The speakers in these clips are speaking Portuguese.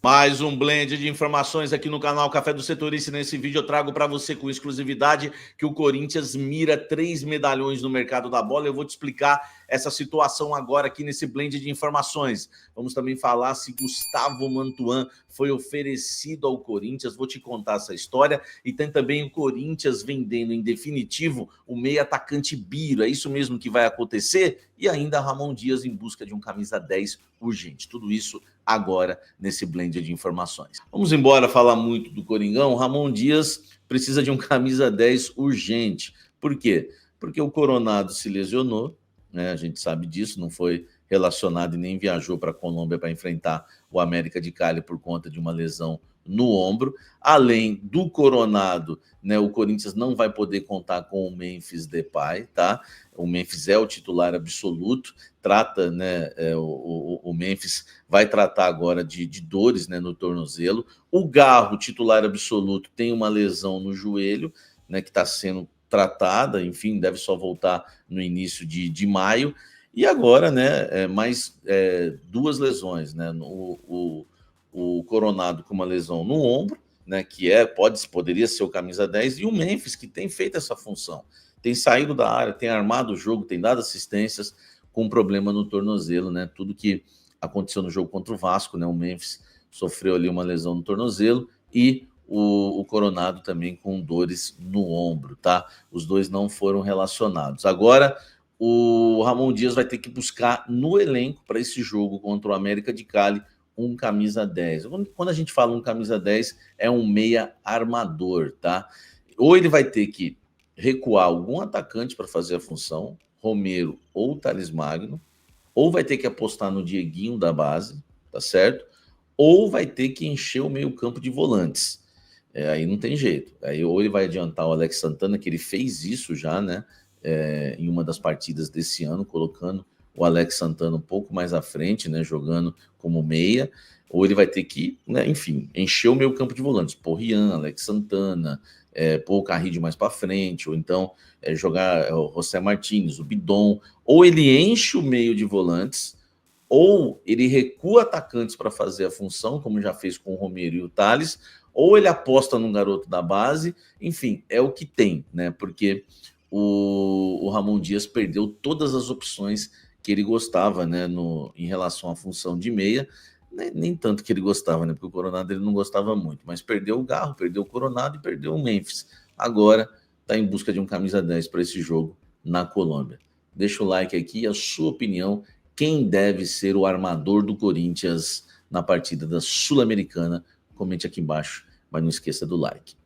Mais um blend de informações aqui no canal Café do Setorista. Nesse vídeo eu trago para você com exclusividade que o Corinthians mira 3 medalhões no mercado da bola. Eu vou te explicar essa situação agora aqui nesse blend de informações. Vamos também falar se Gustavo Mantuan foi oferecido ao Corinthians. Vou te contar essa história. E tem também o Corinthians vendendo em definitivo o meio atacante Biro. É isso mesmo que vai acontecer? E ainda Ramon Dias em busca de um camisa 10 urgente. Tudo isso agora nesse blend de informações. Vamos embora falar muito do Coringão. Ramon Dias precisa de um camisa 10 urgente. Por quê? Porque o Coronado se lesionou, né? A gente sabe disso, não foi relacionado e nem viajou para a Colômbia para enfrentar o América de Cali por conta de uma lesão no ombro. Além do Coronado, né, o Corinthians não vai poder contar com o Memphis Depay, tá? O Memphis é o titular absoluto, trata, né, o Memphis vai tratar agora de dores, né, no tornozelo. O Garro, titular absoluto, tem uma lesão no joelho, né, que está sendo tratada, enfim, deve só voltar no início de maio. E agora, né, mais duas lesões, né? O Coronado com uma lesão no ombro, né, que poderia ser o camisa 10, e o Memphis, que tem feito essa função. Tem saído da área, tem armado o jogo, tem dado assistências com problema no tornozelo, né? Tudo que aconteceu no jogo contra o Vasco, né? O Memphis sofreu ali uma lesão no tornozelo e o Coronado também com dores no ombro, tá? Os dois não foram relacionados. Agora, o Ramon Dias vai ter que buscar no elenco para esse jogo contra o América de Cali um camisa 10. Quando a gente fala um camisa 10, é um meia armador, tá? Ou ele vai ter que recuar algum atacante para fazer a função, Romero ou Thales Magno, ou vai ter que apostar no Dieguinho da base, tá certo? Ou vai ter que encher o meio-campo de volantes. Aí não tem jeito. Aí ou ele vai adiantar o Alex Santana, que ele fez isso já, né? Em uma das partidas desse ano, colocando o Alex Santana um pouco mais à frente, né? Jogando como meia. Ou ele vai ter que, né, enfim, encher o meio-campo de volantes. Pôr Rian, Alex Santana, pôr o Carrillo mais para frente, ou então jogar o José Martins, o Bidon. Ou ele enche o meio de volantes, ou ele recua atacantes para fazer a função, como já fez com o Romero e o Thales, ou ele aposta num garoto da base. Enfim, é o que tem, né? Porque o Ramon Dias perdeu todas as opções que ele gostava, né, em relação à função de meia. Nem tanto que ele gostava, né? Porque o Coronado ele não gostava muito, mas perdeu o Garro, perdeu o Coronado e perdeu o Memphis. Agora está em busca de um camisa 10 para esse jogo na Colômbia. Deixa o like aqui, a sua opinião. Quem deve ser o armador do Corinthians na partida da Sul-Americana? Comente aqui embaixo, mas não esqueça do like.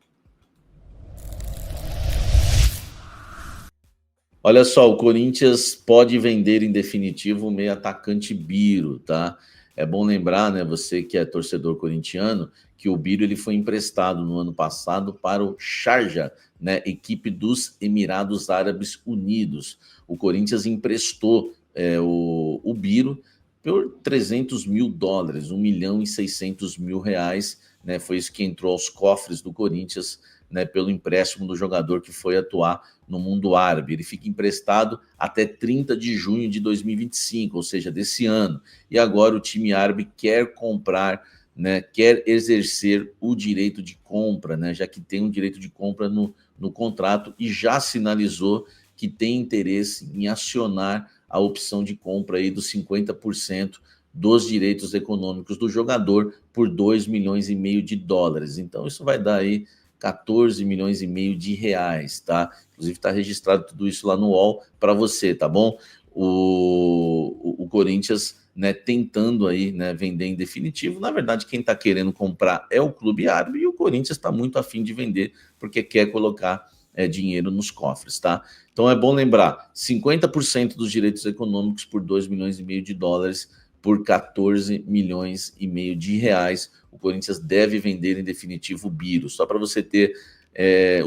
Olha só, o Corinthians pode vender em definitivo o meio atacante Biro, tá? É bom lembrar, né, você que é torcedor corintiano, que o Biro ele foi emprestado no ano passado para o Sharjah, né, equipe dos Emirados Árabes Unidos. O Corinthians emprestou o Biro por $300 mil, R$ 1.600.000, né? Foi isso que entrou aos cofres do Corinthians, né, pelo empréstimo do jogador que foi atuar no mundo árabe. Ele fica emprestado até 30 de junho de 2025, ou seja, desse ano. E agora o time árabe quer comprar, né, quer exercer o direito de compra, né, já que tem um direito de compra no contrato e já sinalizou que tem interesse em acionar a opção de compra aí dos 50% dos direitos econômicos do jogador por $2,5 milhões. Então isso vai dar aí 14,5 milhões de reais, tá? Inclusive está registrado tudo isso lá no UOL para você, tá bom? O Corinthians, né, tentando aí, né, vender em definitivo. Na verdade, quem está querendo comprar é o clube árabe e o Corinthians está muito afim de vender porque quer colocar dinheiro nos cofres, tá? Então é bom lembrar, 50% dos direitos econômicos por $2,5 milhões por 14,5 milhões de reais. O Corinthians deve vender em definitivo o Biro. Só para você ter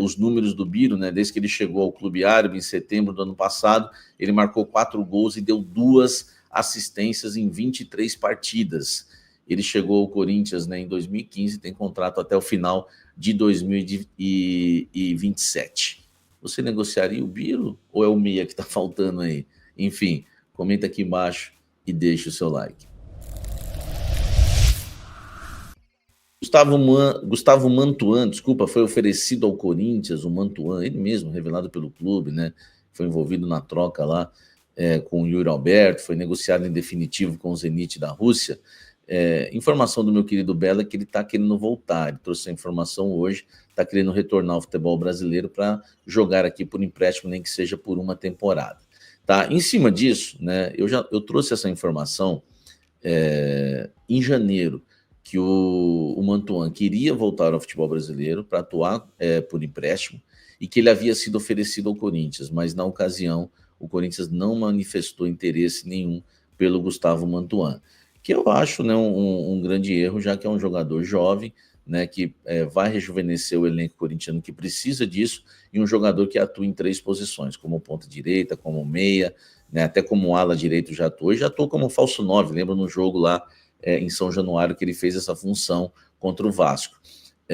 os números do Biro, né? Desde que ele chegou ao clube árabe em setembro do ano passado, ele marcou 4 gols e deu 2 assistências em 23 partidas. Ele chegou ao Corinthians, né, em 2015, tem contrato até o final de 2027. Você negociaria o Biro ou é o meia que está faltando aí? Enfim, comenta aqui embaixo e deixe o seu like. Gustavo Mantuan, desculpa, foi oferecido ao Corinthians, o Mantuan, ele mesmo, revelado pelo clube, né? Foi envolvido na troca lá com o Yuri Alberto, foi negociado em definitivo com o Zenit da Rússia. Informação do meu querido Bela é que ele está querendo voltar, ele trouxe essa informação hoje, está querendo retornar ao futebol brasileiro para jogar aqui por empréstimo, nem que seja por uma temporada. Tá? Em cima disso, né, eu trouxe essa informação em janeiro, que o Mantuan queria voltar ao futebol brasileiro para atuar por empréstimo e que ele havia sido oferecido ao Corinthians, mas na ocasião o Corinthians não manifestou interesse nenhum pelo Gustavo Mantuan, que eu acho, né, um grande erro, já que é um jogador jovem, né, que vai rejuvenescer o elenco corintiano, que precisa disso, e um jogador que atua em 3 posições, como ponta direita, como meia, né, até como ala direito já atuou, e já atuou como falso 9, lembra no jogo lá em São Januário que ele fez essa função contra o Vasco.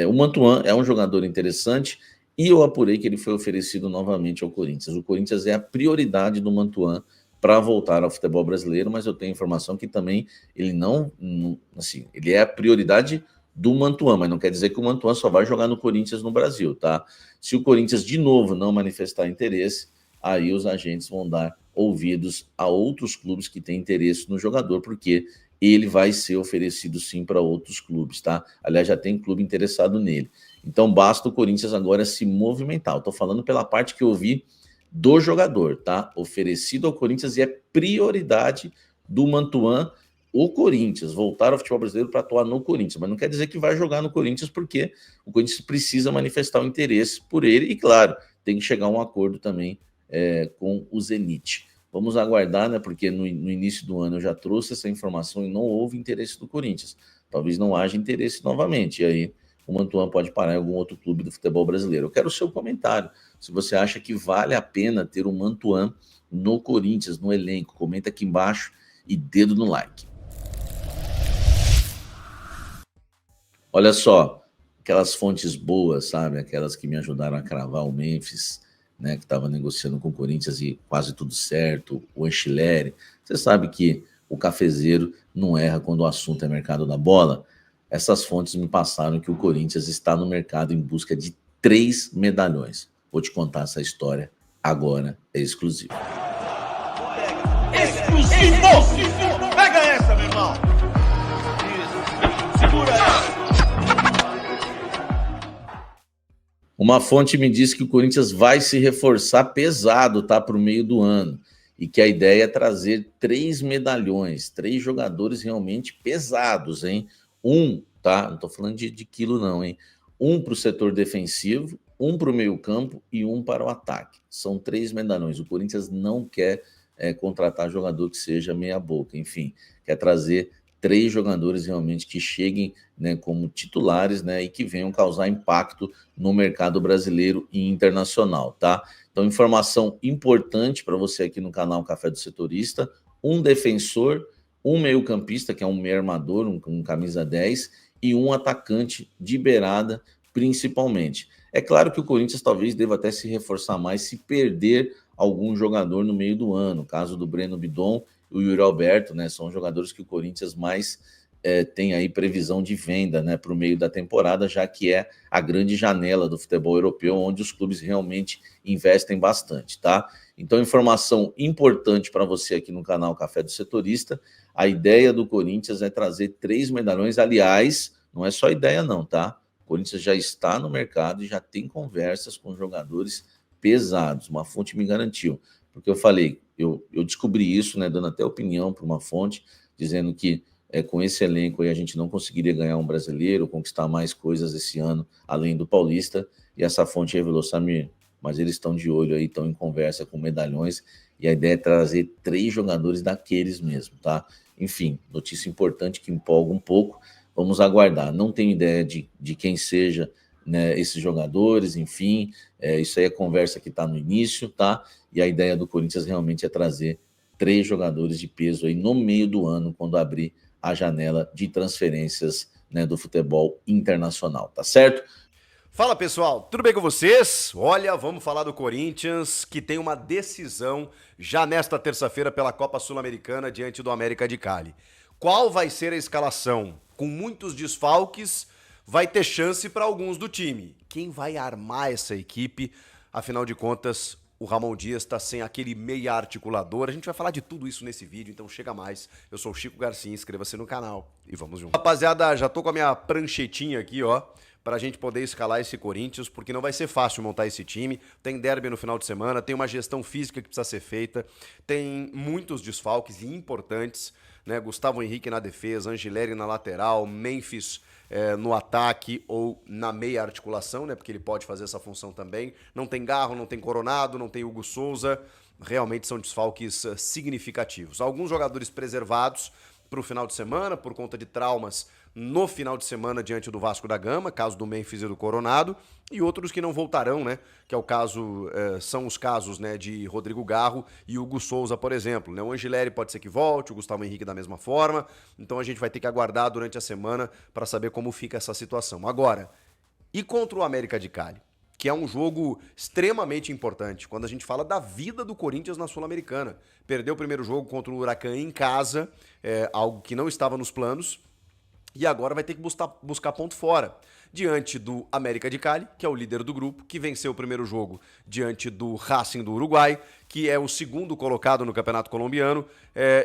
O Mantuan é um jogador interessante e eu apurei que ele foi oferecido novamente ao Corinthians. O Corinthians é a prioridade do Mantuan para voltar ao futebol brasileiro, mas eu tenho informação que também ele não assim, ele é a prioridade do Mantuan, mas não quer dizer que o Mantuan só vai jogar no Corinthians no Brasil, tá? Se o Corinthians de novo não manifestar interesse, aí os agentes vão dar ouvidos a outros clubes que têm interesse no jogador, porque ele vai ser oferecido sim para outros clubes, tá? Aliás, já tem clube interessado nele. Então basta o Corinthians agora se movimentar. Eu tô falando pela parte que eu vi do jogador, tá? Oferecido ao Corinthians e é prioridade do Mantuan o Corinthians, voltar ao futebol brasileiro para atuar no Corinthians, mas não quer dizer que vai jogar no Corinthians, porque o Corinthians precisa manifestar o interesse por ele e, claro, tem que chegar a um acordo também com o Zenit. Vamos aguardar, né? Porque no início do ano eu já trouxe essa informação e não houve interesse do Corinthians. Talvez não haja interesse novamente. E aí o Mantuan pode parar em algum outro clube do futebol brasileiro. Eu quero o seu comentário. Se você acha que vale a pena ter o Mantuan no Corinthians, no elenco, comenta aqui embaixo e dedo no like. Olha só, aquelas fontes boas, sabe? Aquelas que me ajudaram a cravar o Memphis, né, que estava negociando com o Corinthians e quase tudo certo, o Anchileri. Você sabe que o cafezeiro não erra quando o assunto é mercado da bola. Essas fontes me passaram que o Corinthians está no mercado em busca de 3 medalhões. Vou te contar essa história agora, é exclusivo. Exclusivo! Pega essa, meu irmão! Isso. Segura essa! Uma fonte me disse que o Corinthians vai se reforçar pesado, tá, para o meio do ano. E que a ideia é trazer 3 medalhões, 3 jogadores realmente pesados, hein? Tá? Não estou falando de quilo, não, hein? Para o setor defensivo, para o meio-campo e para o ataque. São 3 medalhões. O Corinthians não quer contratar jogador que seja meia-boca, enfim, quer trazer 3 jogadores realmente que cheguem, né, como titulares, né, e que venham causar impacto no mercado brasileiro e internacional, tá? Então, informação importante para você aqui no canal Café do Setorista: um defensor, um meio-campista, que é um meio armador, um camisa 10, e um atacante de beirada, principalmente. É claro que o Corinthians talvez deva até se reforçar mais se perder algum jogador no meio do ano, caso do Breno Bidon e o Yuri Alberto, né? São jogadores que o Corinthians mais tem aí previsão de venda, né, para o meio da temporada, já que é a grande janela do futebol europeu, onde os clubes realmente investem bastante, tá? Então, informação importante para você aqui no canal Café do Setorista: a ideia do Corinthians é trazer 3 medalhões, aliás, não é só ideia não, tá? O Corinthians já está no mercado e já tem conversas com jogadores pesados, uma fonte me garantiu, porque eu falei, eu descobri isso, né, dando até opinião para uma fonte, dizendo que com esse elenco aí a gente não conseguiria ganhar um brasileiro, conquistar mais coisas esse ano, além do Paulista, e essa fonte revelou, Samir, mas eles estão de olho aí, estão em conversa com medalhões, e a ideia é trazer 3 jogadores daqueles mesmo, tá? Enfim, notícia importante que empolga um pouco, vamos aguardar. Não tenho ideia de quem seja, né, esses jogadores, enfim, isso aí é conversa que está no início, tá? E a ideia do Corinthians realmente é trazer 3 jogadores de peso aí no meio do ano, quando abrir a janela de transferências, né, do futebol internacional, tá certo? Fala pessoal, tudo bem com vocês? Olha, vamos falar do Corinthians, que tem uma decisão já nesta terça-feira pela Copa Sul-Americana diante do América de Cali. Qual vai ser a escalação? Com muitos desfalques, vai ter chance para alguns do time. Quem vai armar essa equipe? Afinal de contas, o Ramon Dias está sem aquele meia articulador. A gente vai falar de tudo isso nesse vídeo, então chega mais. Eu sou o Chico Garcia, inscreva-se no canal e vamos junto. Rapaziada, já tô com a minha pranchetinha aqui, ó, pra gente poder escalar esse Corinthians, porque não vai ser fácil montar esse time. Tem derby no final de semana, tem uma gestão física que precisa ser feita, tem muitos desfalques importantes, né? Gustavo Henrique na defesa, Angileri na lateral, Memphis no ataque ou na meia articulação, né? Porque ele pode fazer essa função também. Não tem Garro, não tem Coronado, não tem Hugo Souza. Realmente são desfalques significativos. Alguns jogadores preservados para o final de semana, por conta de traumas no final de semana diante do Vasco da Gama, caso do Memphis e do Coronado, e outros que não voltarão, né? Que é o caso, são os casos, né, de Rodrigo Garro e Hugo Souza, por exemplo, né? O Angileri pode ser que volte, o Gustavo Henrique da mesma forma, então a gente vai ter que aguardar durante a semana para saber como fica essa situação. Agora, e contra o América de Cali? Que é um jogo extremamente importante, quando a gente fala da vida do Corinthians na Sul-Americana. Perdeu o primeiro jogo contra o Huracan em casa, algo que não estava nos planos, e agora vai ter que buscar ponto fora. Diante do América de Cali, que é o líder do grupo, que venceu o primeiro jogo diante do Racing do Uruguai, que é o segundo colocado no Campeonato Colombiano,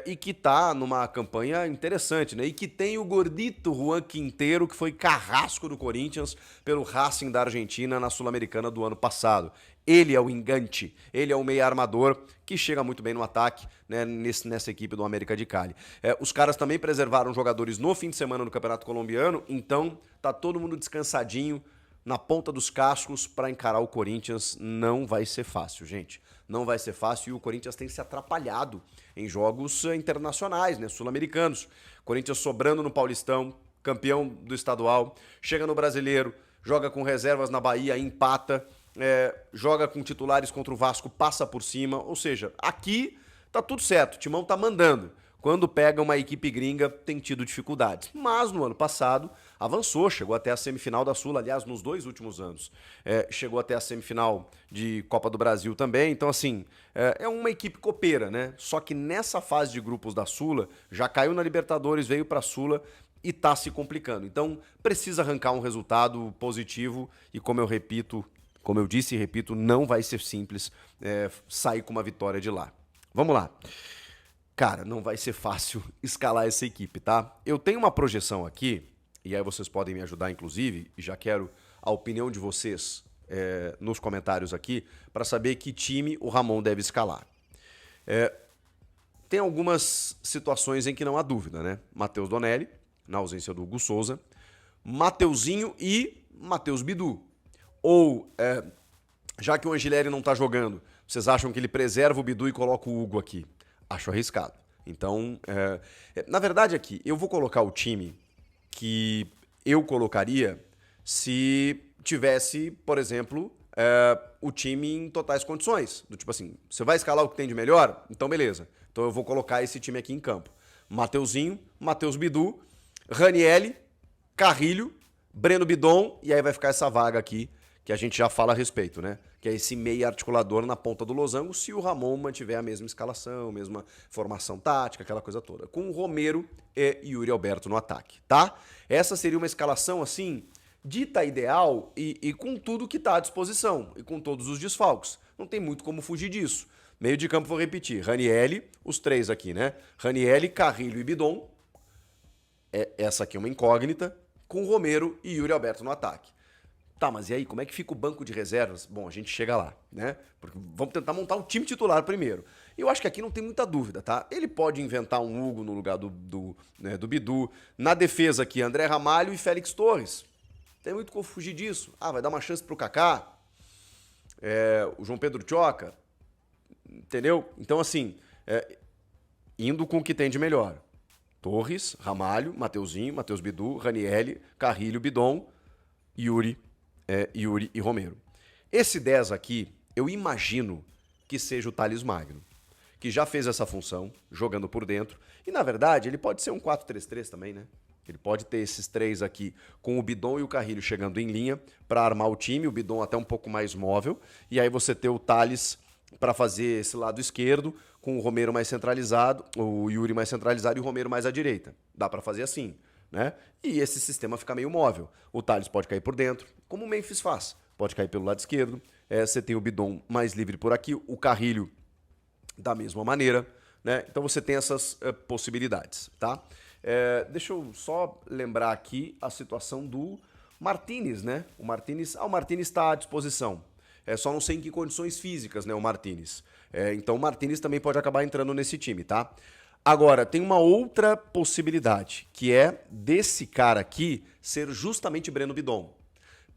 e que tá numa campanha interessante, né? E que tem o gordito Juan Quintero, que foi carrasco do Corinthians pelo Racing da Argentina na Sul-Americana do ano passado. Ele é o engante, ele é o meia armador que chega muito bem no ataque, né, nessa equipe do América de Cali. Os caras também preservaram jogadores no fim de semana no Campeonato Colombiano, então tá todo mundo descansadinho na ponta dos cascos para encarar o Corinthians. Não vai ser fácil, gente. Não vai ser fácil e o Corinthians tem se atrapalhado em jogos internacionais, né, sul-americanos. Corinthians sobrando no Paulistão, campeão do estadual, chega no Brasileiro, joga com reservas na Bahia, empata. Joga com titulares contra o Vasco, passa por cima, ou seja, aqui tá tudo certo, o Timão tá mandando. Quando pega uma equipe gringa, tem tido dificuldades. Mas no ano passado, avançou, chegou até a semifinal da Sula, aliás, nos 2 últimos anos. Chegou até a semifinal de Copa do Brasil também, então assim, é uma equipe copeira, né? Só que nessa fase de grupos da Sula, já caiu na Libertadores, veio pra Sula e tá se complicando. Então, precisa arrancar um resultado positivo e como eu disse e repito, não vai ser simples sair com uma vitória de lá. Vamos lá. Cara, não vai ser fácil escalar essa equipe, tá? Eu tenho uma projeção aqui, e aí vocês podem me ajudar, inclusive, e já quero a opinião de vocês nos comentários aqui, para saber que time o Ramon deve escalar. Tem algumas situações em que não há dúvida, né? Matheus Donelli, na ausência do Hugo Souza, Mateuzinho e Matheus Bidu. Ou, já que o Angileri não tá jogando, vocês acham que ele preserva o Bidu e coloca o Hugo aqui? Acho arriscado. Então, na verdade aqui, eu vou colocar o time que eu colocaria se tivesse, por exemplo, o time em totais condições. Do tipo assim, você vai escalar o que tem de melhor? Então beleza. Então eu vou colocar esse time aqui em campo. Mateuzinho, Matheus Bidu, Ranielli, Carrilho, Breno Bidon, e aí vai ficar essa vaga aqui que a gente já fala a respeito, né? Que é esse meia articulador na ponta do losango, se o Ramon mantiver a mesma escalação, mesma formação tática, aquela coisa toda. Com o Romero e Yuri Alberto no ataque, tá? Essa seria uma escalação, assim, dita ideal e com tudo que tá à disposição, e com todos os desfalques. Não tem muito como fugir disso. Meio de campo, vou repetir. Ranielli, os 3 aqui, né? Ranielli, Carrilho e Bidon. Essa aqui é uma incógnita, com Romero e Yuri Alberto no ataque. Tá, mas e aí, como é que fica o banco de reservas? Bom, a gente chega lá, né? Porque vamos tentar montar um time titular primeiro. Eu acho que aqui não tem muita dúvida, tá? Ele pode inventar um Hugo no lugar do Bidu. Na defesa aqui, André Ramalho e Félix Torres. Tem muito como fugir disso. Vai dar uma chance pro Kaká. O João Pedro Tchoca. Entendeu? Então, assim, indo com o que tem de melhor. Torres, Ramalho, Mateuzinho, Matheus Bidu, Ranielli, Carrilho, Bidon, Yuri e Romero. Esse 10 aqui, eu imagino que seja o Thales Magno, que já fez essa função, jogando por dentro. E, na verdade, ele pode ser um 4-3-3 também, né? Ele pode ter esses 3 aqui, com o Bidon e o Carrilho chegando em linha para armar o time, o Bidon até um pouco mais móvel, e aí você ter o Thales para fazer esse lado esquerdo, com o Romero mais centralizado, o Yuri mais centralizado e o Romero mais à direita. Dá para fazer assim. né? E esse sistema fica meio móvel. O Tales pode cair por dentro, como o Memphis faz. Pode cair pelo lado esquerdo. Você tem o Bidon mais livre por aqui, o Carrilho da mesma maneira, né? Então você tem essas possibilidades, tá? Deixa eu só lembrar aqui a situação do Martínez, né? O Martínez está à disposição. Só não sei em que condições físicas, né, o Martínez. Então o Martínez também pode acabar entrando nesse time, tá? Agora, tem uma outra possibilidade, que é desse cara aqui ser justamente Breno Bidon.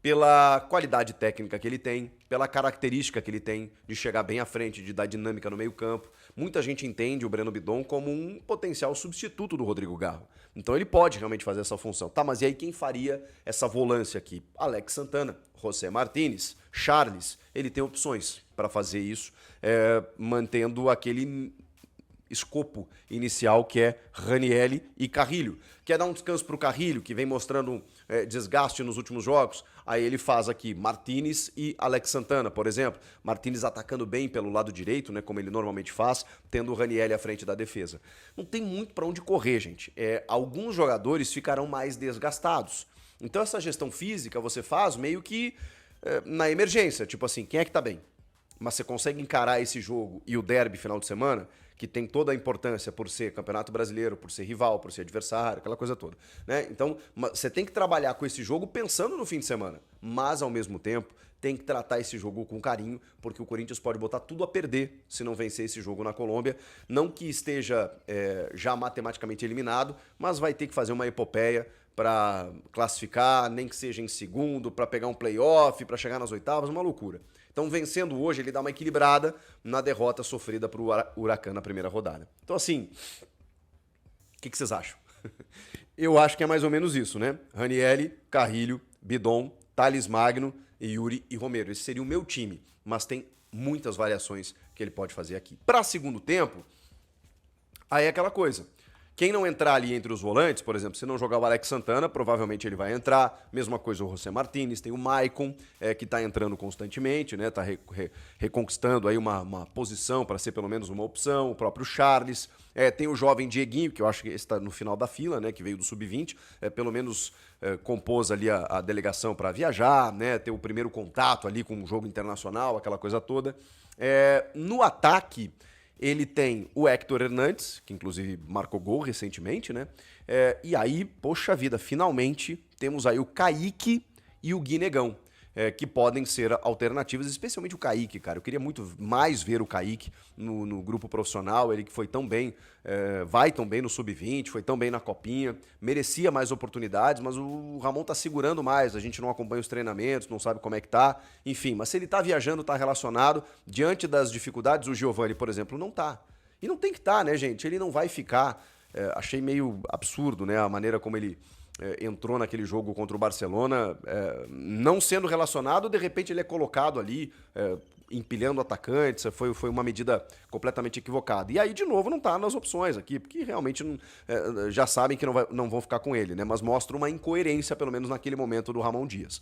Pela qualidade técnica que ele tem, pela característica que ele tem de chegar bem à frente, de dar dinâmica no meio-campo. Muita gente entende o Breno Bidon como um potencial substituto do Rodrigo Garro. Então ele pode realmente fazer essa função. Tá, mas e aí quem faria essa volância aqui? Alex Santana, José Martínez, Charles. Ele tem opções para fazer isso, mantendo aquele escopo inicial que é Ranieri e Carrilho. Quer dar um descanso para o Carrilho, que vem mostrando desgaste nos últimos jogos? Aí ele faz aqui Martínez e Alex Santana, por exemplo. Martínez atacando bem pelo lado direito, né, como ele normalmente faz, tendo o Ranieri à frente da defesa. Não tem muito para onde correr, gente. Alguns jogadores ficarão mais desgastados. Então essa gestão física você faz meio que na emergência. Tipo assim, quem é que tá bem? Mas você consegue encarar esse jogo e o derby final de semana, que tem toda a importância por ser Campeonato Brasileiro, por ser rival, por ser adversário, aquela coisa toda, né? Então, você tem que trabalhar com esse jogo pensando no fim de semana, mas ao mesmo tempo tem que tratar esse jogo com carinho, porque o Corinthians pode botar tudo a perder se não vencer esse jogo na Colômbia. Não que esteja já matematicamente eliminado, mas vai ter que fazer uma epopeia para classificar, nem que seja em segundo, para pegar um playoff, para chegar nas oitavas, uma loucura. Então, vencendo hoje, ele dá uma equilibrada na derrota sofrida para o Huracan na primeira rodada. Então, assim, o que vocês acham? Eu acho que é mais ou menos isso, né? Ranieri, Carrilho, Bidon, Thales Magno, Yuri e Romero. Esse seria o meu time, mas tem muitas variações que ele pode fazer aqui. Para segundo tempo, aí é aquela coisa. Quem não entrar ali entre os volantes, por exemplo, se não jogar o Alex Santana, provavelmente ele vai entrar. Mesma coisa o José Martínez, tem o Maicon, que está entrando constantemente, né? Está reconquistando aí uma posição para ser pelo menos uma opção. O próprio Charles. Tem o jovem Dieguinho, que eu acho que está no final da fila, né? Que veio do Sub-20. Pelo menos compôs ali a delegação para viajar, né? Ter o primeiro contato ali com o jogo internacional, aquela coisa toda. No ataque, ele tem o Héctor Hernandes, que inclusive marcou gol recentemente, né? E aí, poxa vida, finalmente temos aí o Kaique e o Guinegão, que podem ser alternativas, especialmente o Kaique, cara. Eu queria muito mais ver o Kaique no grupo profissional, ele que foi tão bem, vai tão bem no Sub-20, foi tão bem na Copinha, merecia mais oportunidades, mas o Ramon tá segurando mais, a gente não acompanha os treinamentos, não sabe como é que tá, enfim, mas se ele tá viajando, tá relacionado, diante das dificuldades, o Giovani, por exemplo, não tá. E não tem que tá, né, gente? Ele não vai ficar, achei meio absurdo, né, a maneira como ele entrou naquele jogo contra o Barcelona, não sendo relacionado, de repente ele é colocado ali, empilhando atacantes, foi uma medida completamente equivocada. E aí, de novo, não está nas opções aqui, porque realmente já sabem que não vão ficar com ele, né? Mas mostra uma incoerência, pelo menos naquele momento, do Ramon Dias.